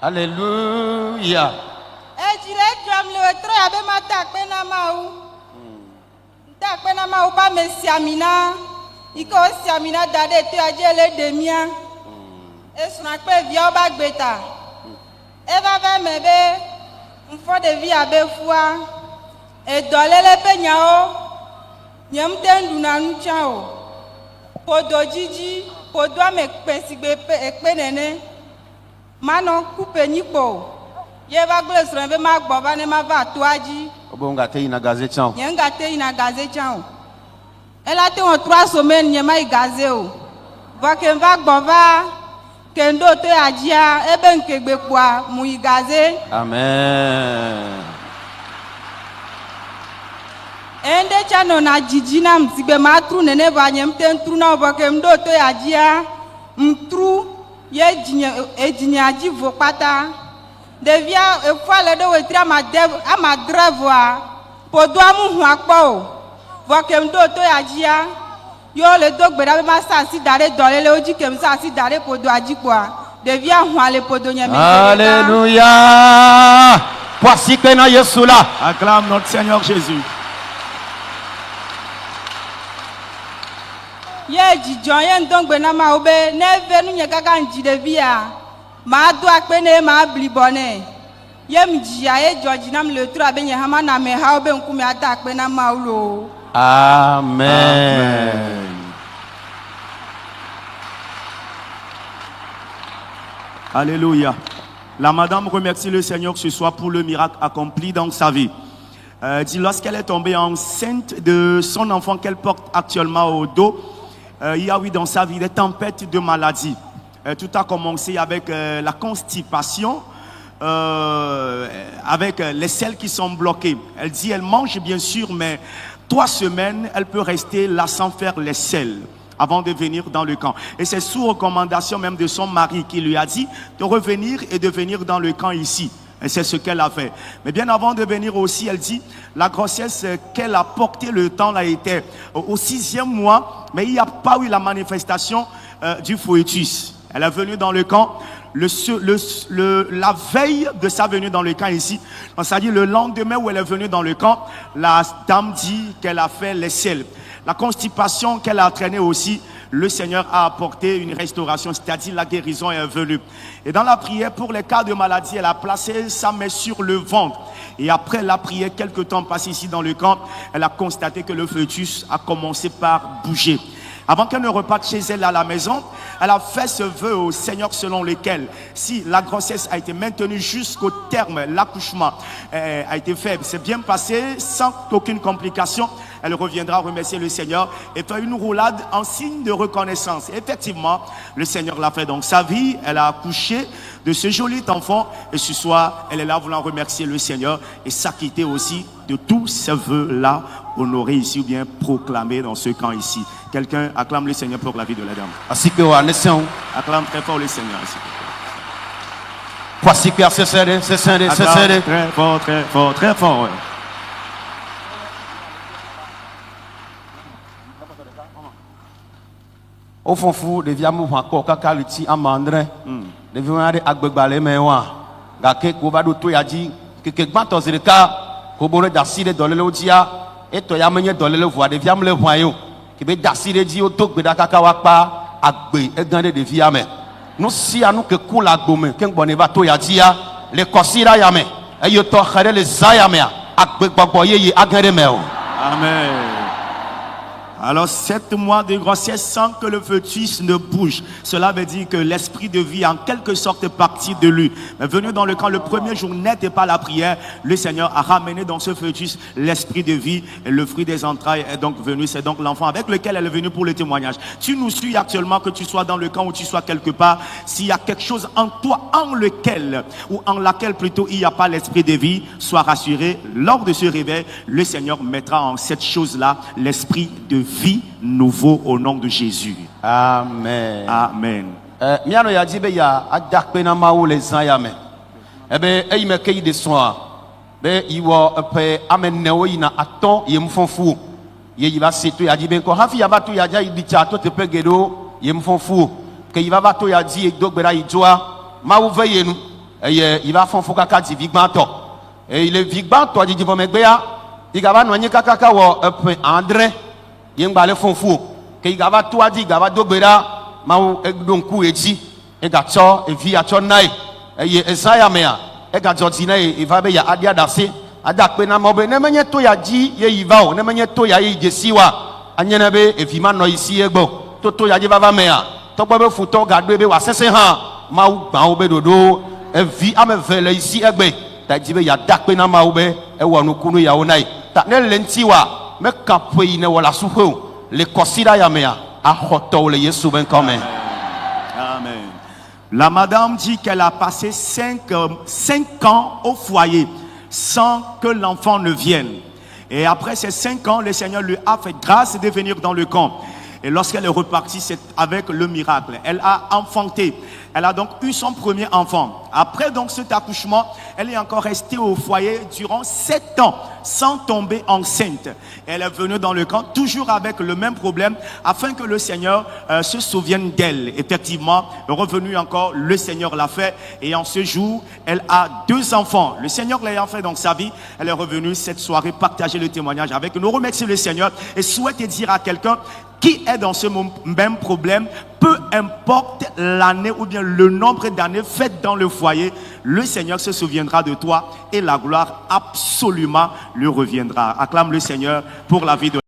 Alléluia. Ejire drum le tre abe mata pena mau. Ta pena mau ba mesiamina. Iko siamina dade te ajele demia. Esuna pe via ba gbeta. Eva va mebe. Mfo de via be fua. E dolele pe nyao. Nyam tendu na nchao. Podo jiji, podo ame pensigbe ekpe nene. Mano coupe nipo. Ye va glesre be ma gboba ne ma va toaji. Obonga te ina gazetchao. Yenga te ina gazetchao. Elle a été en 3 semaines nyema igazeo. Va ke va gboba kendo to ajia ebe nkegbe kwa mu igaze. Amen. Ende chano na jijina msigbe ma tru nene va nyem ten tru na va ke ndo to ajia mtru ye jinya ji vo pata. Devia e fois le do wetra ma dev ama drevoa podo amu hu akpo vo kem do to ajia yo le do gbera be ma sa si dare dole le oji kem sa si dare podo ajikwa devia hu ale podo nyame. Alléluia. Voici que na Yesu là. Acclame notre Seigneur Jésus. Ye jijon ye ndongbe na ma obe ne venu nye kaka nji devia ma do akpene ma blibone ye mjia ye George nam le tru abenye hama na me ha obe nkume ata akpena ma ulo. Amen. Alléluia. La madame remercie le Seigneur ce soir pour le miracle accompli dans sa vie. Dit lorsqu'elle est tombée enceinte de son enfant qu'elle porte actuellement au dos, il y a eu dans sa vie des tempêtes de maladie. Tout a commencé avec la constipation, avec les selles qui sont bloquées. Elle dit elle mange bien sûr, mais 3 semaines, elle peut rester là sans faire les selles avant de venir dans le camp. Et c'est sous recommandation même de son mari qui lui a dit de revenir et de venir dans le camp ici. Et c'est ce qu'elle a fait. Mais bien avant de venir aussi, elle dit, la grossesse qu'elle a portée, le temps là était au 6e mois, mais il n'y a pas eu la manifestation du foetus. Elle est venue dans le camp la veille de sa venue dans le camp ici. C'est-à-dire le lendemain où elle est venue dans le camp, la dame dit qu'elle a fait les selles. La constipation qu'elle a entraînée aussi, le Seigneur a apporté une restauration, c'est-à-dire la guérison est venue. Et dans la prière pour les cas de maladie, elle a placé sa main sur le ventre. Et après la prière, quelques temps passé ici dans le camp, elle a constaté que le fœtus a commencé par bouger. Avant qu'elle ne reparte chez elle à la maison, elle a fait ce vœu au Seigneur selon lequel, si la grossesse a été maintenue jusqu'au terme, l'accouchement a été fait, c'est bien passé, sans aucune complication, elle reviendra remercier le Seigneur et faire une roulade en signe de reconnaissance. Et effectivement, le Seigneur l'a fait dans sa vie, elle a accouché de ce joli enfant et ce soir, elle est là voulant remercier le Seigneur et s'acquitter aussi de tous ces vœux-là honorés ici ou bien proclamés dans ce camp ici. Quelqu'un acclame le Seigneur pour la vie de la dame. Acclame très fort le Seigneur ici. Voici que c'est serré. Très fort, très fort, très fort. Ouais. Au fond fou, devia mou encore kaka luti amandre. Devia ngare agbegbale mewa. Gake ko ba do to yaji keke gbanto zirika ko bore dasire dolele odia e to ya menye dolele voa devia mle voayo ke be dasire di o to gbeda kaka wa pa agbe e gande devia me. No si anu ke kula gbome ke ngbone ba to yaji ya le kosira ya me e yo to khare le zaya me agbe gbogbo yeye agande me o. Amen. Alors 7 mois de grossesse sans que le fœtus ne bouge. Cela veut dire que l'esprit de vie en quelque sorte est parti de lui. Mais venu dans le camp, le premier jour n'était pas la prière. Le Seigneur a ramené dans ce fœtus l'esprit de vie et le fruit des entrailles est donc venu. C'est donc l'enfant avec lequel elle est venue pour le témoignage. Tu nous suis actuellement, que tu sois dans le camp ou tu sois quelque part. S'il y a quelque chose en toi, en lequel ou en laquelle plutôt il n'y a pas l'esprit de vie, sois rassuré. Lors de ce réveil, le Seigneur mettra en cette chose-là l'esprit de vie nouveau au nom de Jésus. Amen. Amen. Miano ya dibe ya adakpe na mawo le zan ya me. Ebe eyi me ke yi de soa. Be iwo pe amenne o ina aton ye mfonfu. Ye yi ba seto ya dibe ko hafi ya batu ya ja yi bicha to te pegedo ye mfonfu. Ke yi ba batu ya di e dogbera yi joa. Ma wo veye nu. et il va faire fou kaka di vigbanto et il est vigbanto di vomegbeya il va noyer kaka wo André il va le fond fou que il va toi di va dogbera ma donku eji e ga cho e vi a cho nai e Isaiah mea e ga jotina e va be ya adia dase ada pe na mo be ne menye to ya ji ye yiva o ne menye to ya yi jesiwa anyene be e vi ma no isi egbo to ya ji va mea to gbo be futo ga do be wa sese han ma u gba o be dodo e vi ameve le isi egbe ta ji be ya da pe na ma u be e wo nu kunu ya o nai ta ne lenti wa me ka pe ne wala suho le kosida ya mea a hoto le Yesu ben comme Amen. La madame dit qu'elle a passé 5 ans au foyer sans que l'enfant ne vienne. Et après ces 5 ans, le Seigneur lui a fait grâce de venir dans le camp. Et lorsqu'elle est repartie, c'est avec le miracle. Elle a enfanté. Elle a donc eu son premier enfant. Après donc cet accouchement, elle est encore restée au foyer durant 7 ans sans tomber enceinte. Elle est venue dans le camp toujours avec le même problème afin que le Seigneur se souvienne d'elle. Effectivement, revenu encore, le Seigneur l'a fait et en ce jour, elle a 2 enfants. Le Seigneur l'ayant fait dans sa vie, elle est revenue cette soirée partager le témoignage avec nous. Remercier le Seigneur et souhaiter dire à quelqu'un qui est dans ce même problème, peu importe l'année ou bien le nombre d'années faites dans le foyer, le Seigneur se souviendra de toi et la gloire absolument lui reviendra. Acclame le Seigneur pour la vie de